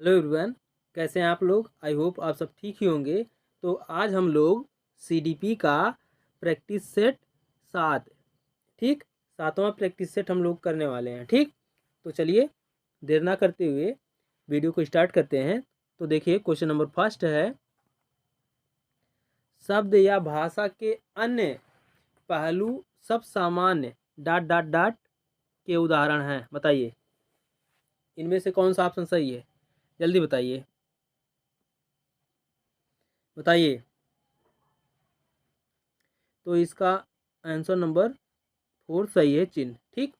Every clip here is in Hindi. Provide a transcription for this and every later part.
हेलो एवरीवन, कैसे हैं आप लोग। आई होप आप सब ठीक ही होंगे। तो आज हम लोग सीडीपी का प्रैक्टिस सेट 7, ठीक, 7वां प्रैक्टिस सेट हम लोग करने वाले हैं। ठीक, तो चलिए देर ना करते हुए वीडियो को स्टार्ट करते हैं। तो देखिए, क्वेश्चन नंबर फर्स्ट है, शब्द या भाषा के अन्य पहलू सब सामान्य डॉट डॉट डॉट के उदाहरण हैं। बताइए इनमें से कौन सा ऑप्शन सही है, जल्दी बताइए बताइए। तो इसका आंसर नंबर 4 सही है, चिन्ह। ठीक,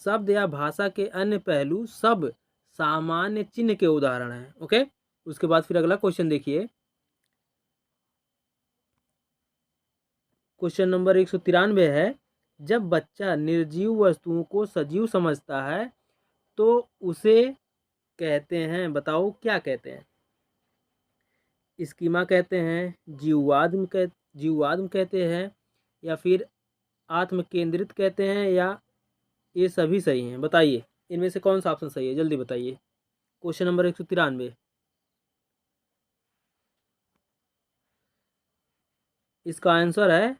शब्द या भाषा के अन्य पहलू सब सामान्य चिन्ह के उदाहरण हैं। ओके, उसके बाद फिर अगला क्वेश्चन देखिए, क्वेश्चन नंबर 193 है, जब बच्चा निर्जीव वस्तुओं को सजीव समझता है तो उसे कहते हैं, बताओ क्या कहते हैं। स्कीमा कहते हैं, जीववाद कहते हैं, या फिर आत्म केंद्रित कहते हैं, या ये सभी सही हैं। बताइए इनमें से कौन सा ऑप्शन सही है, जल्दी बताइए। क्वेश्चन नंबर 193, इसका आंसर है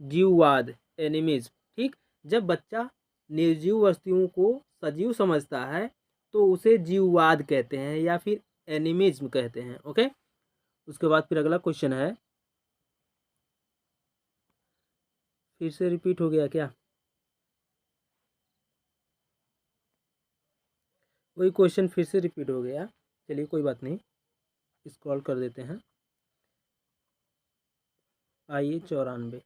जीववाद, एनिमिज्म। ठीक, जब बच्चा निर्जीव वस्तुओं को सजीव समझता है तो उसे जीववाद कहते हैं या फिर एनिमिज्म कहते हैं। ओके, उसके बाद फिर अगला क्वेश्चन है, फिर से रिपीट हो गया क्या, वही क्वेश्चन फिर से रिपीट हो गया। चलिए कोई बात नहीं, स्क्रॉल कर देते हैं। आइए 94,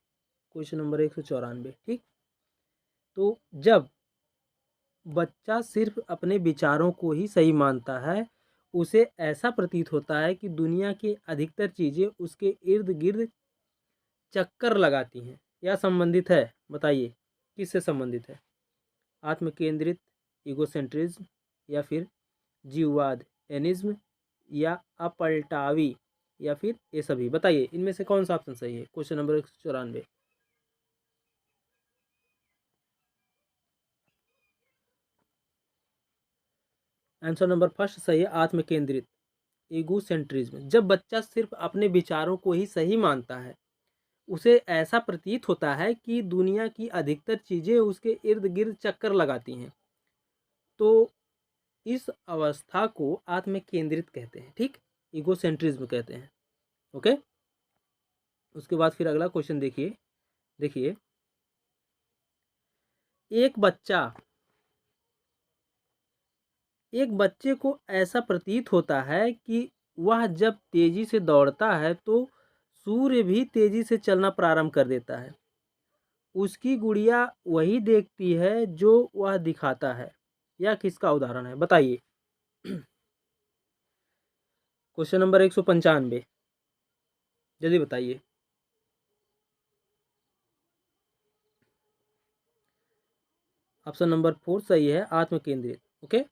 क्वेश्चन नंबर 194। ठीक, तो जब बच्चा सिर्फ अपने विचारों को ही सही मानता है, उसे ऐसा प्रतीत होता है कि दुनिया की अधिकतर चीज़ें उसके इर्द गिर्द चक्कर लगाती हैं या संबंधित है। बताइए किससे संबंधित है, आत्म केंद्रित ईगोसेंट्रिज्म, या फिर जीववाद एनिज्म, या अपलटावी, या फिर ये सभी। बताइए इनमें से कौन सा ऑप्शन सही है। Question number 194, answer number first सही है, आत्म केंद्रित ईगोसेंट्रिज्म। जब बच्चा सिर्फ अपने विचारों को ही सही मानता है, उसे ऐसा प्रतीत होता है कि दुनिया की अधिकतर चीज़ें उसके इर्द गिर्द चक्कर लगाती हैं। तो इस अवस्था को आत्म केंद्रित कहते हैं। ठीक, ईगोसेंट्रिज्म कहते हैं। ओके, उसके बाद फिर अगला क्वेश्चन देखिए। देखिए, एक बच्चा एक बच्चे को ऐसा प्रतीत होता है कि वह जब तेजी से दौड़ता है तो सूर्य भी तेजी से चलना प्रारंभ कर देता है। उसकी गुड़िया वही देखती है जो वह दिखाता है। यह किसका उदाहरण है, बताइए। क्वेश्चन नंबर 195, जल्दी बताइए। ऑप्शन नंबर 4 सही है, आत्म केंद्रित। ओके,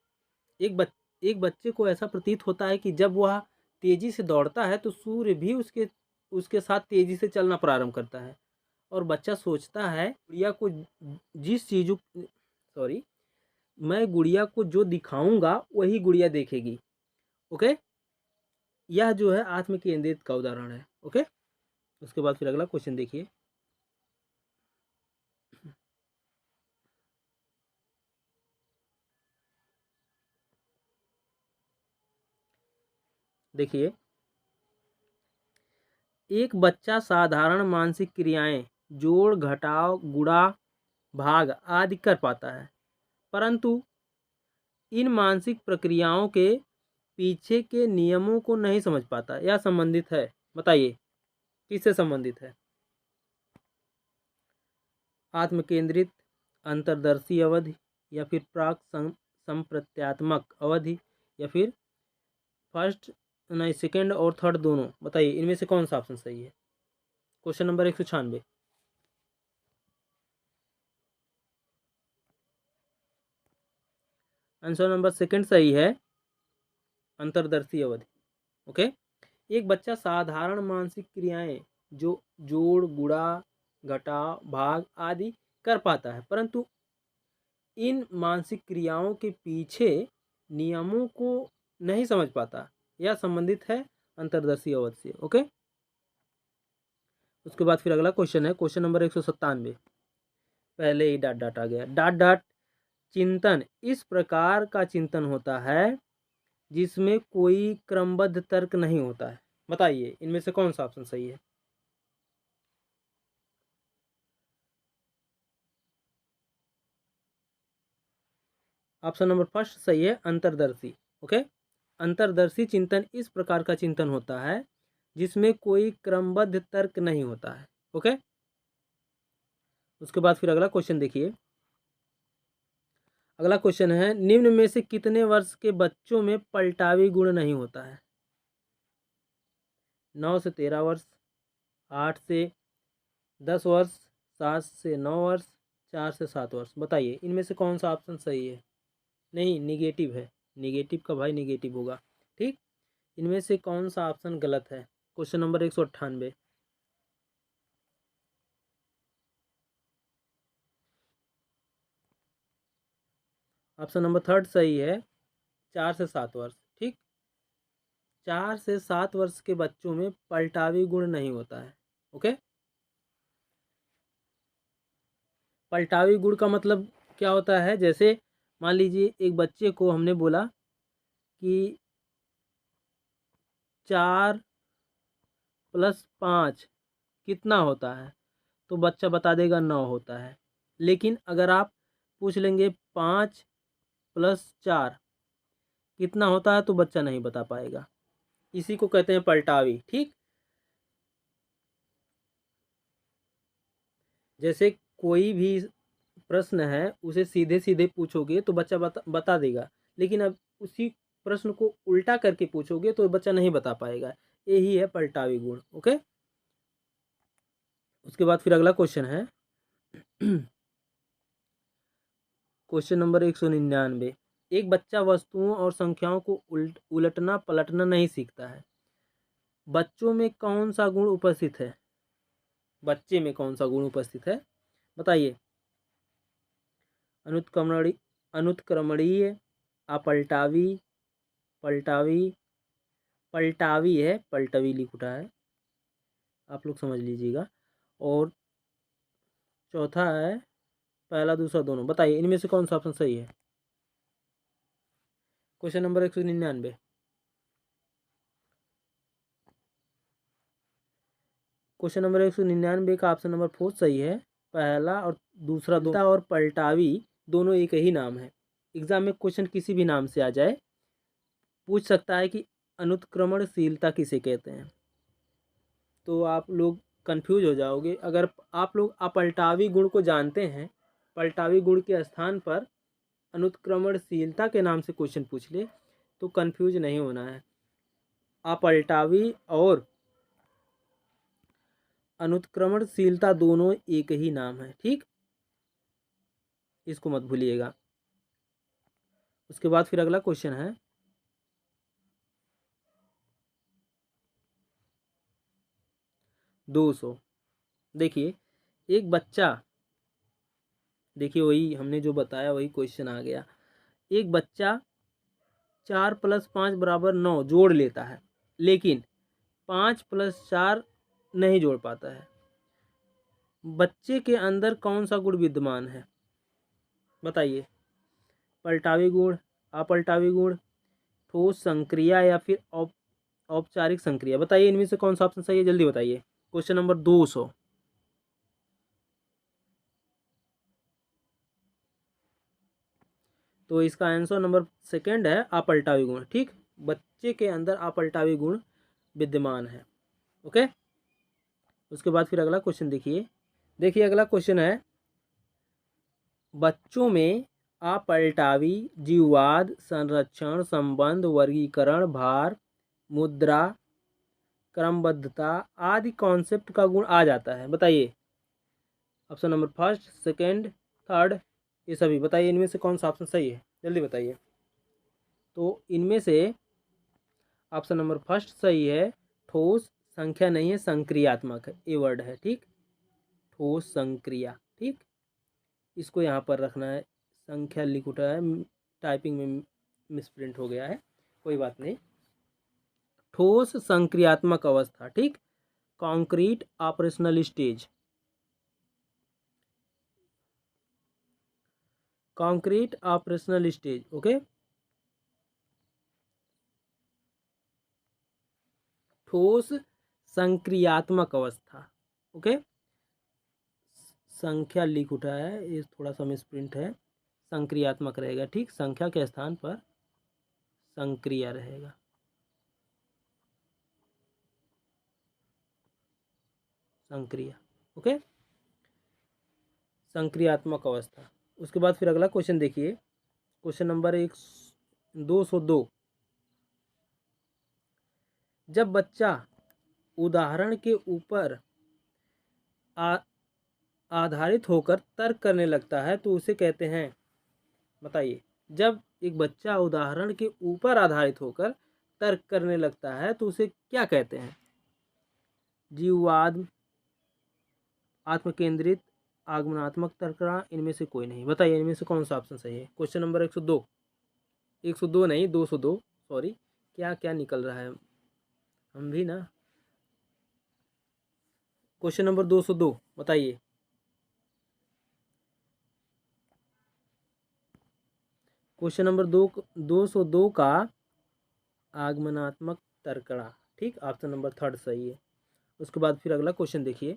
एक बच्चे को ऐसा प्रतीत होता है कि जब वह तेजी से दौड़ता है तो सूर्य भी उसके उसके साथ तेजी से चलना प्रारंभ करता है, और बच्चा सोचता है गुड़िया को जिस चीज़ों सॉरी मैं गुड़िया को जो दिखाऊंगा वही गुड़िया देखेगी। ओके, यह जो है आत्म केंद्रित का उदाहरण है। ओके, उसके बाद फिर अगला क्वेश्चन देखिए। देखिए, एक बच्चा साधारण मानसिक क्रियाएं जोड़ घटाव गुणा भाग आदि कर पाता है, परंतु इन मानसिक प्रक्रियाओं के पीछे के नियमों को नहीं समझ पाता। यह संबंधित है, बताइए किससे संबंधित है। आत्म केंद्रित अंतर्दर्शी अवधि, या फिर प्राक संप्रत्यात्मक अवधि, या फिर फर्स्ट नहीं सेकेंड और थर्ड दोनों। बताइए इनमें से कौन सा ऑप्शन सही है। Question number 196, answer number second सही है, अंतर्दर्शी अवधि। ओके, एक बच्चा साधारण मानसिक क्रियाएं जो जोड़ गुणा घटाव भाग आदि कर पाता है, परंतु इन मानसिक क्रियाओं के पीछे नियमों को नहीं समझ पाता या संबंधित है अंतर्दर्शी अवध से। ओके, उसके बाद फिर अगला क्वेश्चन है क्वेश्चन नंबर 197। पहले ही डॉट डॉट आ गया। डॉट डॉट चिंतन इस प्रकार का चिंतन होता है जिसमें कोई क्रमबद्ध तर्क नहीं होता है। बताइए इनमें से कौन सा ऑप्शन सही है। ऑप्शन नंबर फर्स्ट सही है, अंतर्दर्शी। ओके, अंतर्दर्शी चिंतन इस प्रकार का चिंतन होता है जिसमें कोई क्रमबद्ध तर्क नहीं होता है। ओके, उसके बाद फिर अगला क्वेश्चन देखिए। अगला क्वेश्चन है निम्न में से कितने वर्ष के बच्चों में पलटावी गुण नहीं होता है। 9 से 13 वर्ष, 8 से 10 वर्ष, 7 से 9 वर्ष, 4 से 7 वर्ष। बताइए इनमें से कौन सा ऑप्शन सही है। नहीं, निगेटिव है, निगेटिव का भाई निगेटिव होगा। ठीक, इनमें से कौन सा ऑप्शन गलत है। Question number 198। Option number third सही है, 4 से 7 वर्ष। ठीक, 4 से 7 वर्ष के बच्चों में पलटावी गुण नहीं होता है। ओके, पलटावी गुण का मतलब क्या होता है। जैसे मान लीजिए एक बच्चे को हमने बोला कि 4 + 5 कितना होता है, तो बच्चा बता देगा 9 होता है। लेकिन अगर आप पूछ लेंगे 5 + 4 कितना होता है, तो बच्चा नहीं बता पाएगा। इसी को कहते हैं पलटावी। ठीक, जैसे कोई भी प्रश्न है उसे सीधे सीधे पूछोगे तो बच्चा बता देगा, लेकिन अब उसी प्रश्न को उल्टा करके पूछोगे तो बच्चा नहीं बता पाएगा। यही है पलटावी गुण। ओके, उसके बाद फिर अगला क्वेश्चन है क्वेश्चन नंबर 199। एक बच्चा वस्तुओं और संख्याओं को उलटना पलटना नहीं सीखता है। बच्चों में कौन सा गुण उपस्थित है। बच्चे में कौन सा गुण उपस्थित है, बताइए। अनुत्क्रमणी अनुत्क्रमणीय, अपलटावी, पलटावी, पलटावी है, पलटवी लिख उठा है, आप लोग समझ लीजिएगा। और चौथा है पहला दूसरा दोनों। बताइए इनमें से कौन सा ऑप्शन सही है। Question number 199। क्वेश्चन नंबर 199 का ऑप्शन नंबर 4 सही है। पहला और दूसरा दोनों और पलटावी दोनों एक ही नाम है। एग्जाम में क्वेश्चन किसी भी नाम से आ जाए, पूछ सकता है कि अनुत्क्रमणशीलता किसे कहते हैं, तो आप लोग कंफ्यूज हो जाओगे। अगर आप लोग अपलटावी गुण को जानते हैं, पलटावी गुण के स्थान पर अनुत्क्रमणशीलता के नाम से क्वेश्चन पूछ ले तो कंफ्यूज नहीं होना है। अपलटावी और अनुत्क्रमणशीलता दोनों एक ही नाम है। ठीक, इसको मत भूलिएगा। उसके बाद फिर अगला क्वेश्चन है 200। देखिए एक बच्चा, देखिए वही हमने जो बताया वही क्वेश्चन आ गया। एक बच्चा 4 + 5 = 9 जोड़ लेता है, लेकिन 5 + 4 नहीं जोड़ पाता है। बच्चे के अंदर कौन सा गुण विद्यमान है, बताइए। पलटावी गुण, अपलटावी गुण, ठोस संक्रिया या फिर औपचारिक संक्रिया। बताइए इनमें से कौन सा ऑप्शन सही है, जल्दी बताइए। Question number 200। तो इसका आंसर नंबर सेकंड है अपलटावी गुण। ठीक, बच्चे के अंदर अपलटावी गुण विद्यमान है। ओके, उसके बाद फिर अगला क्वेश्चन देखिए। देखिए अगला क्वेश्चन है बच्चों में अपलटावी जीववाद, संरक्षण, संबंध, वर्गीकरण, भार, मुद्रा, क्रमबद्धता आदि कॉन्सेप्ट का गुण आ जाता है। बताइए option number first, second, third, ये सभी। बताइए इनमें से कौन सा ऑप्शन सही है, जल्दी बताइए। तो इनमें से ऑप्शन नंबर फर्स्ट सही है। ठोस संख्या नहीं है, संक्रियात्मक है, ये वर्ड है। ठीक, ठोस संक्रिया। ठीक, इसको यहाँ पर रखना है। संख्या लिख उठा है, टाइपिंग में मिसप्रिंट हो गया है। कोई बात नहीं। ठोस संक्रियात्मक अवस्था, ठीक, concrete operational stage, concrete operational stage, okay. ठोस संक्रियात्मक अवस्था, ओके। संख्या लिख उठा है, ये थोड़ा सा मिसप्रिंट है, संक्रियात्मक रहेगा, ठीक, संख्या के स्थान पर संक्रिया रहेगा। संक्रिया, ओके, संक्रियात्मक अवस्था। उसके बाद फिर अगला क्वेश्चन देखिए, क्वेश्चन नंबर 202। जब बच्चा उदाहरण के ऊपर आधारित होकर तर्क करने लगता है तो उसे कहते हैं, बताइए। जब एक बच्चा उदाहरण के ऊपर आधारित होकर तर्क करने लगता है तो उसे क्या कहते हैं? जीववाद, आत्मकेंद्रित, आगमनात्मक तर्कणा, इनमें से कोई नहीं। बताइए इनमें से कौन सा ऑप्शन सही है? क्वेश्चन नंबर 102, 102 नहीं 202, सॉरी, क्या क्या निकल रहा है हम भी ना। क्वेश्चन नंबर 202 बताइए। क्वेश्चन नंबर 202 का आगमनात्मक तर्कणा, ठीक, ऑप्शन नंबर 3 सही है। उसके बाद फिर अगला क्वेश्चन देखिए।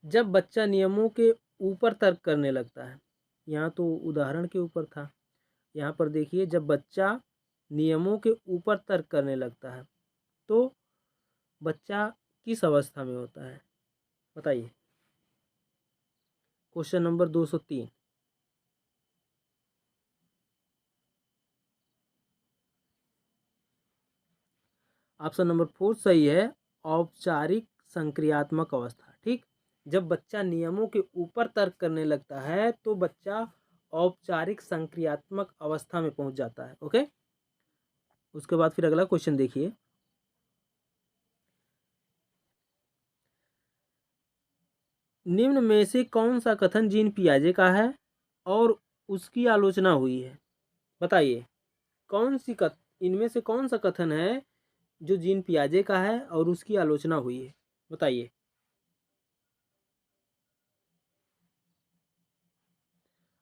जब बच्चा नियमों के ऊपर तर्क करने लगता है, यहाँ तो उदाहरण के ऊपर था, यहाँ पर देखिए जब बच्चा नियमों के ऊपर तर्क करने लगता है तो बच्चा किस अवस्था में होता है? बताइए। क्वेश्चन नंबर 203, ऑप्शन नंबर 4 सही है, औपचारिक संक्रियात्मक अवस्था, ठीक। जब बच्चा नियमों के ऊपर तर्क करने लगता है तो बच्चा औपचारिक संक्रियात्मक अवस्था में पहुंच जाता है, ओके। उसके बाद फिर अगला क्वेश्चन देखिए। निम्न में से कौन सा कथन जीन पियाजे का है और उसकी आलोचना हुई है? बताइए कौन सी इनमें से कौन सा कथन है जो जीन पियाजे का है और उसकी आलोचना हुई है? बताइए।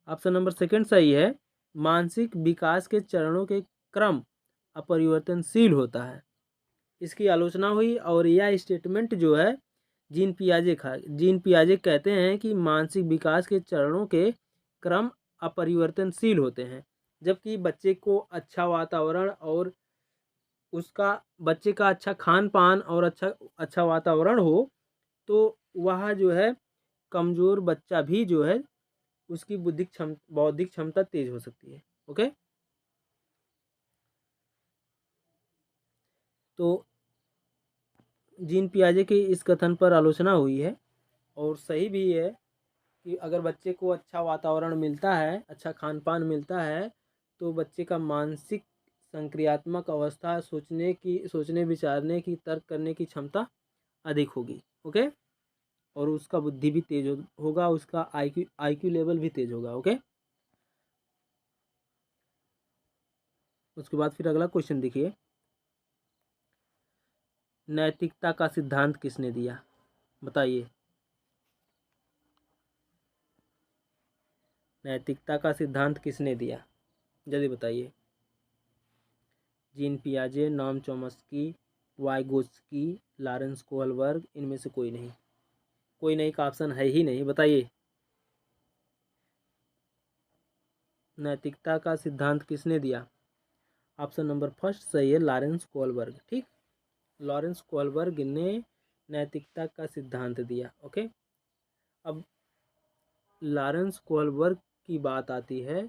ऑप्शन नंबर सेकंड सही है, मानसिक विकास के चरणों के क्रम अपरिवर्तनशील होता है, इसकी आलोचना हुई। और यह स्टेटमेंट जो है जीन पियाजे कहते हैं कि मानसिक विकास के चरणों के क्रम अपरिवर्तनशील होते हैं। जबकि बच्चे को अच्छा वातावरण और उसका बच्चे का अच्छा खान पान और अच्छा अच्छा वातावरण हो तो वह जो है कमज़ोर बच्चा भी जो है उसकी बौद्धिक क्षमता तेज हो सकती है, ओके। तो जीन पियाजे के इस कथन पर आलोचना हुई है और सही भी है कि अगर बच्चे को अच्छा वातावरण मिलता है, अच्छा खान पान मिलता है तो बच्चे का मानसिक संक्रियात्मक अवस्था, सोचने विचारने की, तर्क करने की क्षमता अधिक होगी, ओके। और उसका बुद्धि भी तेज होगा, उसका आईक्यू लेवल भी तेज होगा, ओके। उसके बाद फिर अगला क्वेश्चन देखिए। नैतिकता का सिद्धांत किसने दिया? बताइए। नैतिकता का सिद्धांत किसने दिया? जल्दी बताइए। जीन पियाजे, Noam Chomsky, Vygotsky, Lawrence Kohlberg, इनमें से कोई नहीं। कोई नहीं का ऑप्शन है ही नहीं, बताइए। नैतिकता का सिद्धांत किसने दिया? ऑप्शन नंबर फर्स्ट सही है, लॉरेंस कोहलबर्ग, ठीक। लॉरेंस कोहलबर्ग ने नैतिकता का सिद्धांत दिया, ओके। अब लॉरेंस कोहलबर्ग की बात आती है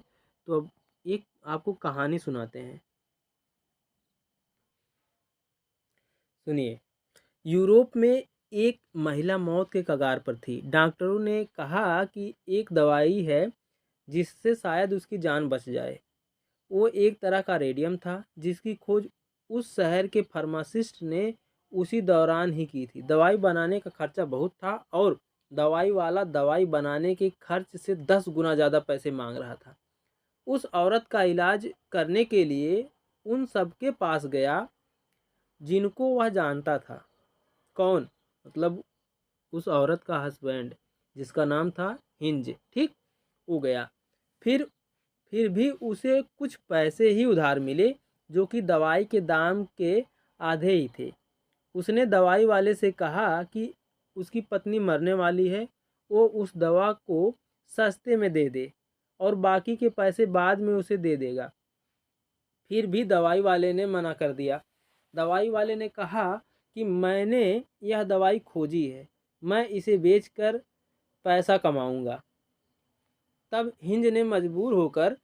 तो अब एक आपको कहानी सुनाते हैं, सुनिए। यूरोप में एक महिला मौत के कगार पर थी। डॉक्टरों ने कहा कि एक दवाई है जिससे शायद उसकी जान बच जाए। वो एक तरह का रेडियम था जिसकी खोज उस शहर के फार्मासिस्ट ने उसी दौरान ही की थी। दवाई बनाने का खर्चा बहुत था और दवाई वाला दवाई बनाने के खर्च से 10 गुना ज़्यादा पैसे मांग रहा था। उस औरत का इलाज करने के लिए उन सबके पास गया जिनको वह जानता था। कौन? मतलब उस औरत का हस्बैंड, जिसका नाम था हिंज, ठीक, वो गया। फिर फिर भी उसे कुछ पैसे ही उधार मिले, जो कि दवाई के दाम के आधे ही थे। उसने दवाई वाले से कहा कि उसकी पत्नी मरने वाली है, वो उस दवा को सस्ते में दे दे और बाकी के पैसे बाद में उसे दे देगा। फिर भी दवाई वाले ने मना कर दिया। दवाई वाले ने कहा कि मैंने यह दवाई खोजी है, मैं इसे बेचकर पैसा कमाऊंगा। तब हिंज ने मजबूर होकर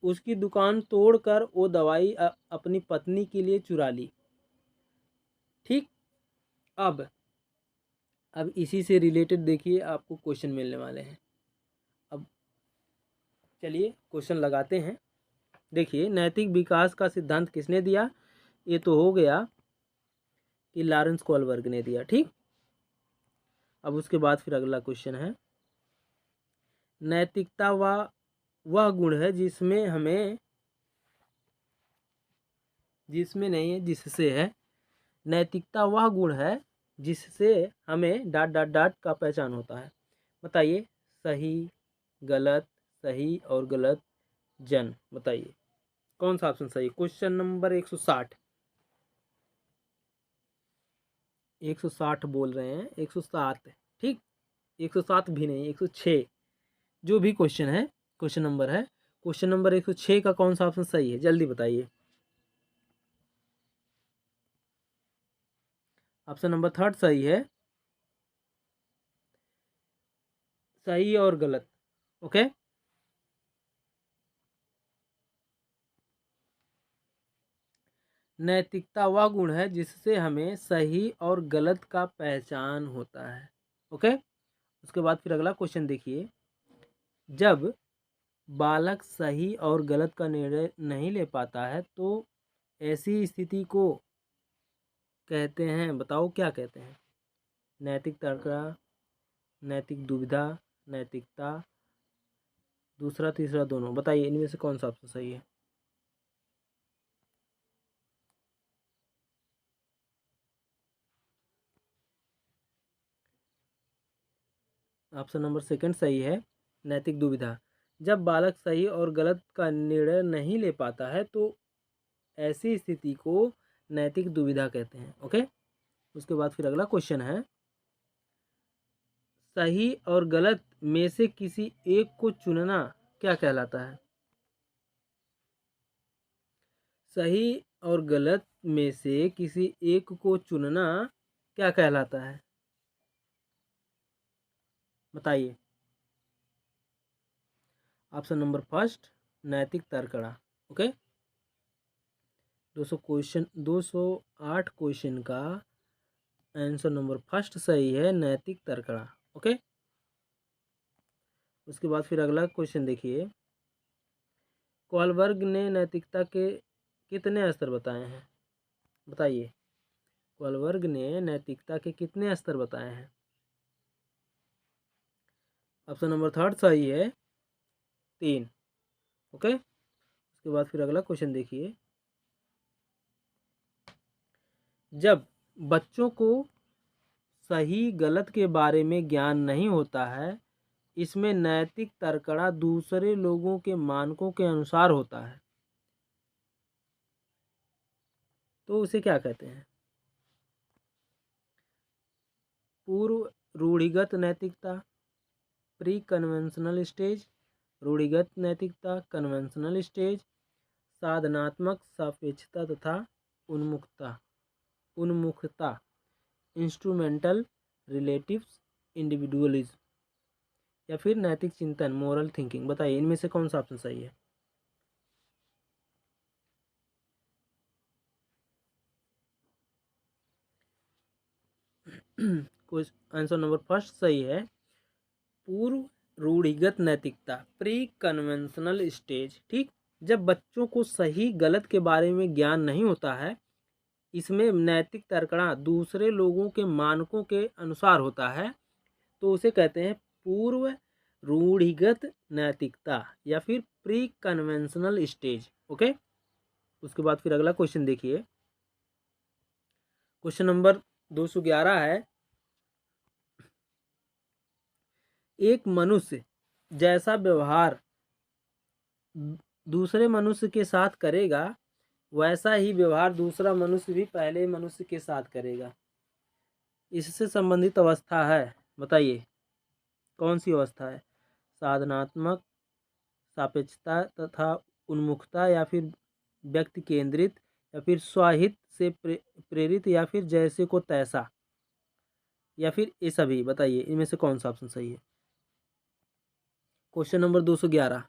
उसकी दुकान तोड़कर वो दवाई अपनी पत्नी के लिए चुरा ली। ठीक। अब इसी से रिलेटेड देखिए आपको क्वेश्चन मिलने वाले हैं। अब चलिए क्वेश्चन लगाते हैं। देखिए, नैतिक विकास का सिद्धांत किसने दिया? ये तो हो गया कि लॉरेंस कोलबर्ग ने दिया। ठीक। अब उसके बाद फिर अगला क्वेश्चन है, नैतिकता वह गुण है जिसमें नहीं है, जिससे है। नैतिकता वह गुण है जिससे हमें डॉट डॉट डॉट का पहचान होता है। बताइए, सही, गलत, सही और गलत जन। बताइए कौन सा ऑप्शन सही? Question number 160। 160 बोल रहे हैं, 107। ठीक, 107 भी नहीं, 106। जो भी क्वेश्चन है, क्वेश्चन नंबर है, क्वेश्चन नंबर 106 का कौन सा ऑप्शन सही है? जल्दी बताइए। ऑप्शन नंबर 3 सही है। सही और गलत। ओके। नैतिकता वह गुण है जिससे हमें सही और गलत का पहचान होता है। ओके। उसके बाद फिर अगला क्वेश्चन देखिए, जब बालक सही और गलत का निर्णय नहीं ले पाता है तो ऐसी स्थिति को कहते हैं, बताओ क्या कहते हैं? नैतिक तर्कड़ा, नैतिक दुविधा, नैतिकता, दूसरा तीसरा दोनों। बताइए इनमें से कौन सा ऑप्शन सही है? ऑप्शन नंबर सेकंड सही है, नैतिक दुविधा। जब बालक सही और गलत का निर्णय नहीं ले पाता है तो ऐसी स्थिति को नैतिक दुविधा कहते हैं। ओके। उसके बाद फिर अगला क्वेश्चन है, सही और गलत में से किसी एक को चुनना क्या कहलाता है? सही और गलत में से किसी एक को चुनना क्या कहलाता है? बताइए। ऑप्शन नंबर फर्स्ट, नैतिक तर्कड़ा। ओके। 208 क्वेश्चन का आंसर नंबर फर्स्ट सही है, नैतिक तर्कड़ा। ओके। उसके बाद फिर अगला क्वेश्चन देखिए, कोलबर्ग ने नैतिकता के कितने स्तर बताए हैं? बताइए, कोलबर्ग ने नैतिकता के कितने स्तर बताए हैं? ऑप्शन नंबर थर्ड सही है, 3। ओके। उसके बाद फिर अगला क्वेश्चन देखिए, जब बच्चों को सही गलत के बारे में ज्ञान नहीं होता है, इसमें नैतिक तर्कड़ा दूसरे लोगों के मानकों के अनुसार होता है, तो उसे क्या कहते हैं? पूर्व रूढ़िगत नैतिकता, प्री कन्वेंशनल स्टेज, रूढ़िगत नैतिकता, कन्वेंशनल स्टेज, साधनात्मक सापेक्षता तथा उन्मुखता, इंस्ट्रूमेंटल रिलेटिव्स इंडिविजुअलिज्म, या फिर नैतिक चिंतन, मोरल थिंकिंग। बताइए इनमें से कौन सा ऑप्शन सही है? कुछ आंसर नंबर फर्स्ट सही है, पूर्व रूढ़िगत नैतिकता, प्री कन्वेंशनल स्टेज। ठीक। जब बच्चों को सही गलत के बारे में ज्ञान नहीं होता है, इसमें नैतिक तर्कणा दूसरे लोगों के मानकों के अनुसार होता है, तो उसे कहते हैं पूर्व रूढ़िगत नैतिकता या फिर प्री कन्वेंशनल स्टेज। ओके, उसके बाद फिर अगला क्वेश्चन देखिए, क्वेश्चन नंबर 211 है, एक मनुष्य जैसा व्यवहार दूसरे मनुष्य के साथ करेगा वैसा ही व्यवहार दूसरा मनुष्य भी पहले मनुष्य के साथ करेगा। इससे संबंधित अवस्था है, बताइए कौन सी अवस्था है? साधनात्मक सापेक्षता तथा उन्मुखता, या फिर व्यक्ति केंद्रित, या फिर स्वहित से प्रेरित, या फिर जैसे को तैसा, या फिर ये सभी। बताइए इनमें से कौन सा ऑप्शन सही है? क्वेश्चन नंबर 211,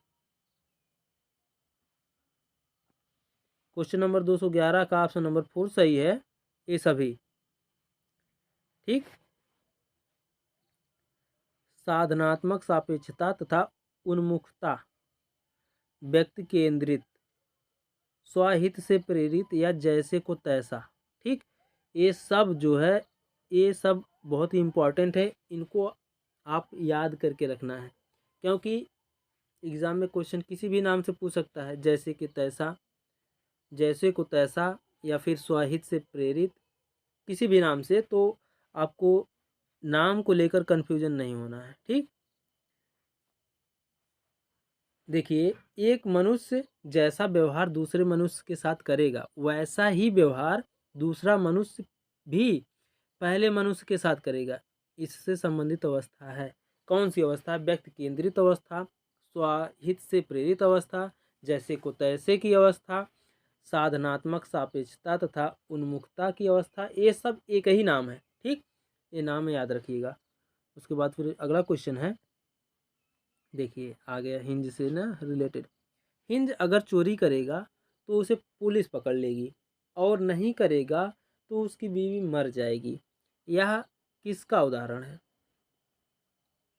क्वेश्चन नंबर 211 का ऑप्शन नंबर 4 सही है, ये सभी। ठीक, साधनात्मक सापेक्षता तथा उन्मुखता, व्यक्ति केंद्रित, स्वहित से प्रेरित, या जैसे को तैसा। ठीक, ये सब जो है ये सब बहुत ही इम्पोर्टेंट है, इनको आप याद करके रखना है, क्योंकि एग्ज़ाम में क्वेश्चन किसी भी नाम से पूछ सकता है, जैसे कि तैसा, जैसे को तैसा, या फिर स्वहित से प्रेरित, किसी भी नाम से। तो आपको नाम को लेकर कन्फ्यूजन नहीं होना है। ठीक, देखिए, एक मनुष्य जैसा व्यवहार दूसरे मनुष्य के साथ करेगा वैसा ही व्यवहार दूसरा मनुष्य भी पहले मनुष्य के साथ करेगा। इससे संबंधित अवस्था है, कौन सी अवस्था? व्यक्ति केंद्रित अवस्था, स्वहित से प्रेरित अवस्था, जैसे को तैसे की अवस्था, साधनात्मक सापेक्षता तथा उन्मुखता की अवस्था। ये सब एक ही नाम है। ठीक, ये नाम याद रखिएगा। उसके बाद फिर अगला क्वेश्चन है, देखिए आ गया हिंज से ना रिलेटेड। हिंज अगर चोरी करेगा तो उसे पुलिस पकड़ लेगी, और नहीं करेगा तो उसकी बीवी मर जाएगी। यह किसका उदाहरण है?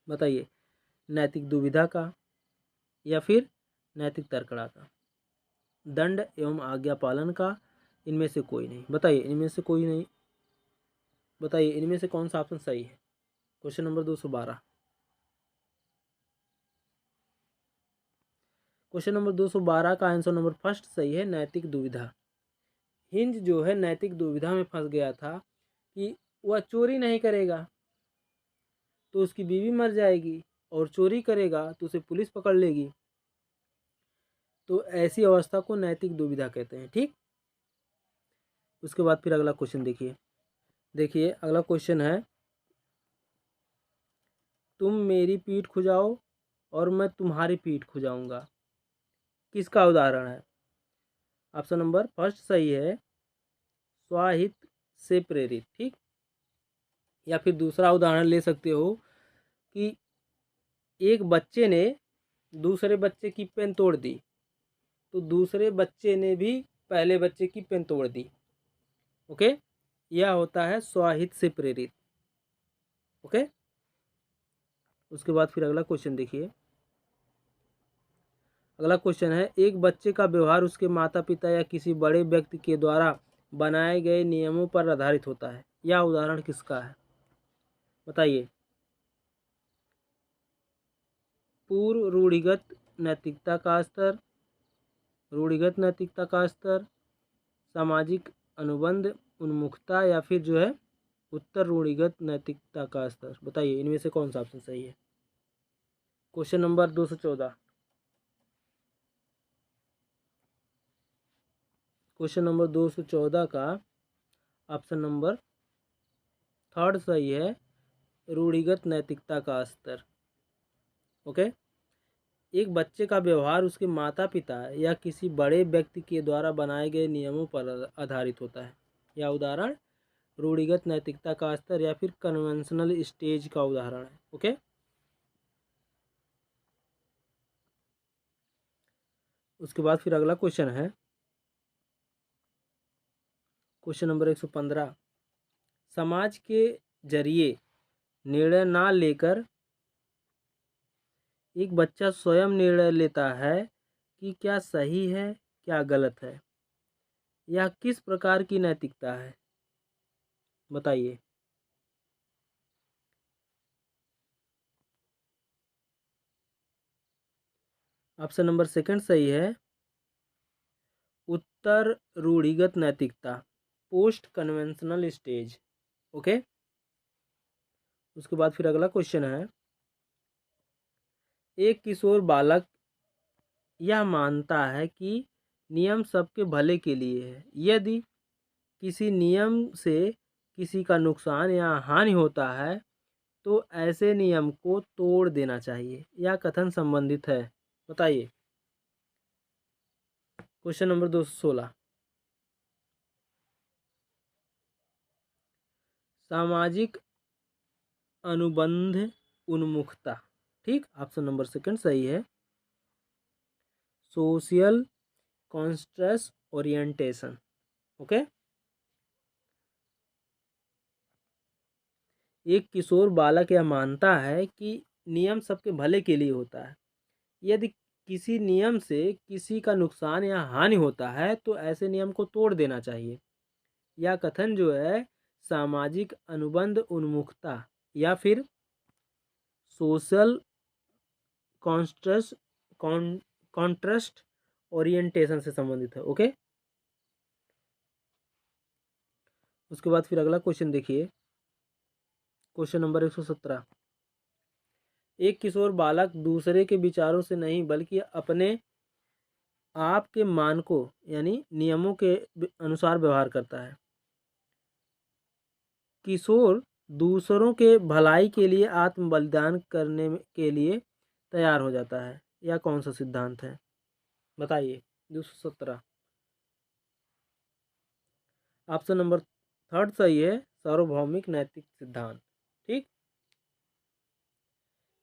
बताइए, नैतिक दुविधा का, या फिर नैतिक तर्कड़ा का, दंड एवं आज्ञा पालन का, इनमें से कोई नहीं। बताइए इनमें से कोई नहीं, बताइए इनमें से कौन सा ऑप्शन सही है? क्वेश्चन नंबर 212, क्वेश्चन नंबर 212 का आंसर नंबर फर्स्ट सही है, नैतिक दुविधा। हिंज जो है नैतिक दुविधा में फंस गया था कि वह चोरी नहीं करेगा तो उसकी बीवी मर जाएगी, और चोरी करेगा तो उसे पुलिस पकड़ लेगी। तो ऐसी अवस्था को नैतिक दुविधा कहते हैं। ठीक, उसके बाद फिर अगला क्वेश्चन देखिए, देखिए अगला क्वेश्चन है, तुम मेरी पीठ खुजाओ और मैं तुम्हारी पीठ खुजाऊंगा, किसका उदाहरण है? ऑप्शन नंबर फर्स्ट सही है, स्वहित से प्रेरित। ठीक, या फिर दूसरा उदाहरण ले सकते हो कि एक बच्चे ने दूसरे बच्चे की पेन तोड़ दी, तो दूसरे बच्चे ने भी पहले बच्चे की पेन तोड़ दी। ओके, यह होता है स्वहित से प्रेरित। ओके, उसके बाद फिर अगला क्वेश्चन देखिए, अगला क्वेश्चन है, एक बच्चे का व्यवहार उसके माता पिता या किसी बड़े व्यक्ति के द्वारा बनाए गए नियमों पर आधारित होता है। यह उदाहरण किसका है? बताइए, पूर्व रूढ़िगत नैतिकता का स्तर, रूढ़िगत नैतिकता का स्तर, सामाजिक अनुबंध, उन्मुखता, या फिर जो है उत्तर रूढ़िगत नैतिकता का स्तर। बताइए इनमें से कौन सा ऑप्शन सही है? क्वेश्चन नंबर 214, क्वेश्चन नंबर 214 का ऑप्शन नंबर थर्ड सही है, रूढ़िगत नैतिकता का स्तर। ओके, एक बच्चे का व्यवहार उसके माता पिता या किसी बड़े व्यक्ति के द्वारा बनाए गए नियमों पर आधारित होता है। यह उदाहरण रूढ़िगत नैतिकता का स्तर या फिर कन्वेंशनल स्टेज का उदाहरण है। ओके, उसके बाद फिर अगला क्वेश्चन है, क्वेश्चन नंबर 115, समाज के जरिए निर्णय ना लेकर एक बच्चा स्वयं निर्णय लेता है कि क्या सही है क्या गलत है। यह किस प्रकार की नैतिकता है? बताइए। ऑप्शन नंबर सेकंड सही है, उत्तर रूढ़िगत नैतिकता, पोस्ट कन्वेंशनल स्टेज। ओके, उसके बाद फिर अगला क्वेश्चन है, एक किशोर बालक यह मानता है कि नियम सबके भले के लिए है। यदि किसी नियम से किसी का नुकसान या हानि होता है तो ऐसे नियम को तोड़ देना चाहिए। यह कथन संबंधित है, बताइए। क्वेश्चन नंबर 216, सामाजिक अनुबंध उन्मुखता, ठीक, ऑप्शन नंबर सेकंड सही है, सोशल कॉन्स्ट्रेस ओरिएंटेशन। ओके, एक किशोर बालक यह मानता है कि नियम सबके भले के लिए होता है। यदि किसी नियम से किसी का नुकसान या हानि होता है तो ऐसे नियम को तोड़ देना चाहिए। यह कथन जो है सामाजिक अनुबंध उन्मुखता या फिर सोशल कॉन्ट्रस्ट कॉन्ट्रस्ट ओरिएंटेशन से संबंधित है। ओके, उसके बाद फिर अगला क्वेश्चन देखिए, क्वेश्चन नंबर 117, एक किशोर बालक दूसरे के विचारों से नहीं बल्कि अपने आप के मानकों यानी नियमों के अनुसार व्यवहार करता है। किशोर दूसरों के भलाई के लिए आत्म बलिदान करने के लिए तैयार हो जाता है। यह कौन सा सिद्धांत है, बताइए। 217, ऑप्शन नंबर थर्ड सही है, सार्वभौमिक नैतिक सिद्धांत। ठीक,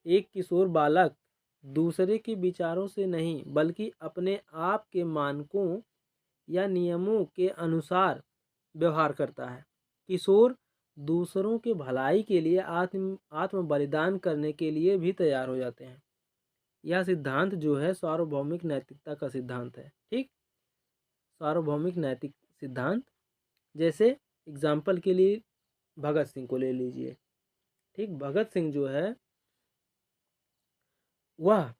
एक किशोर बालक दूसरे के विचारों से नहीं बल्कि अपने आप के मानकों या नियमों के अनुसार व्यवहार करता है। किशोर दूसरों के भलाई के लिए आत्म बलिदान करने के लिए भी तैयार हो जाते हैं। यह सिद्धांत जो है सार्वभौमिक नैतिकता का सिद्धांत है। ठीक, सार्वभौमिक नैतिक सिद्धांत, जैसे एग्जाम्पल के लिए भगत सिंह को ले लीजिए। ठीक, भगत सिंह जो है वह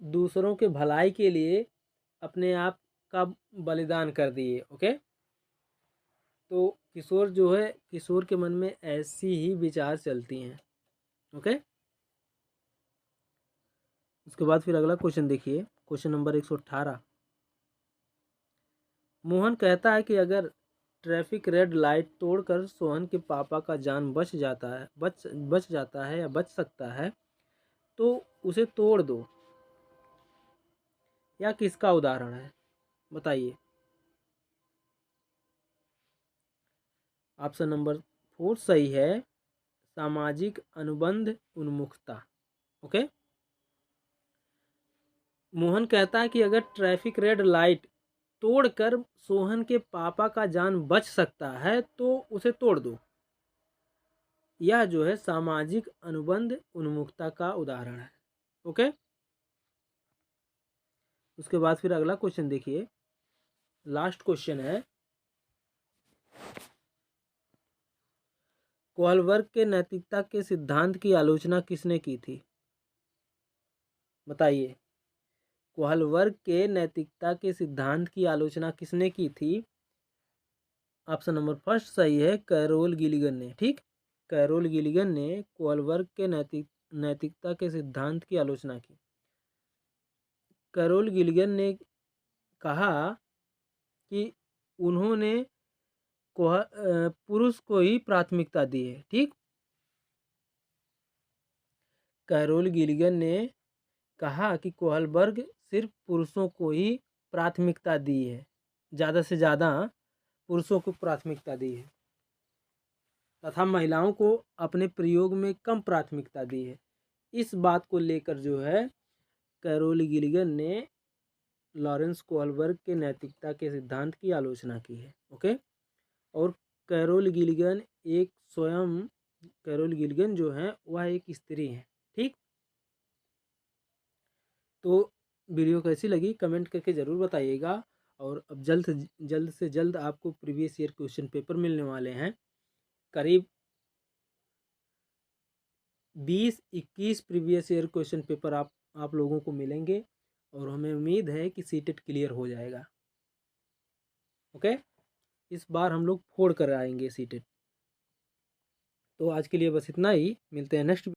दूसरों के भलाई के लिए अपने आप का बलिदान कर दिए। ओके, तो किशोर जो है, किशोर के मन में ऐसी ही विचार चलती हैं। ओके, उसके बाद फिर अगला क्वेश्चन देखिए, क्वेश्चन नंबर 118, मोहन कहता है कि अगर ट्रैफिक रेड लाइट तोड़कर सोहन के पापा का जान बच जाता है या बच सकता है तो उसे तोड़ दो। यह किसका उदाहरण है, बताइए। ऑप्शन नंबर 4 सही है, सामाजिक अनुबंध उन्मुखता। ओके, मोहन कहता है कि अगर ट्रैफिक रेड लाइट तोड़कर सोहन के पापा का जान बच सकता है तो उसे तोड़ दो। यह जो है सामाजिक अनुबंध उन्मुखता का उदाहरण है। ओके, उसके बाद फिर अगला क्वेश्चन देखिए, लास्ट क्वेश्चन है, कोहलबर्ग के नैतिकता के सिद्धांत की आलोचना किसने की थी, बताइए। कोहलबर्ग के नैतिकता के सिद्धांत की आलोचना किसने की थी? ऑप्शन नंबर फर्स्ट सही है, कैरोल गिलिगन ने। ठीक, कैरोल गिलिगन ने कोहलबर्ग के नैतिकता के सिद्धांत की आलोचना की। कैरोल गिलिगन ने कहा कि उन्होंने पुरुष को ही प्राथमिकता दी है। ठीक, कैरोल गिलिगन ने कहा कि कोहलबर्ग सिर्फ पुरुषों को ही प्राथमिकता दी है, ज़्यादा से ज़्यादा पुरुषों को प्राथमिकता दी है तथा महिलाओं को अपने प्रयोग में कम प्राथमिकता दी है। इस बात को लेकर जो है कैरोल गिलिगन ने लॉरेंस कोहलबर्ग के नैतिकता के सिद्धांत की आलोचना की है। ओके, और कैरोल गिलिगन एक स्वयं कैरोल गिलिगन जो है वह एक स्त्री है। ठीक, तो वीडियो कैसी लगी कमेंट करके ज़रूर बताइएगा। और अब जल्द से जल्द आपको प्रीवियस ईयर क्वेश्चन पेपर मिलने वाले हैं। करीब 20-21 प्रीवियस ईयर क्वेश्चन पेपर आप लोगों को मिलेंगे और हमें उम्मीद है कि सीटेट क्लियर हो जाएगा। ओके, इस बार हम लोग फोड़ कर आएंगे सीटेट। तो आज के लिए बस इतना ही, मिलते हैं नेक्स्ट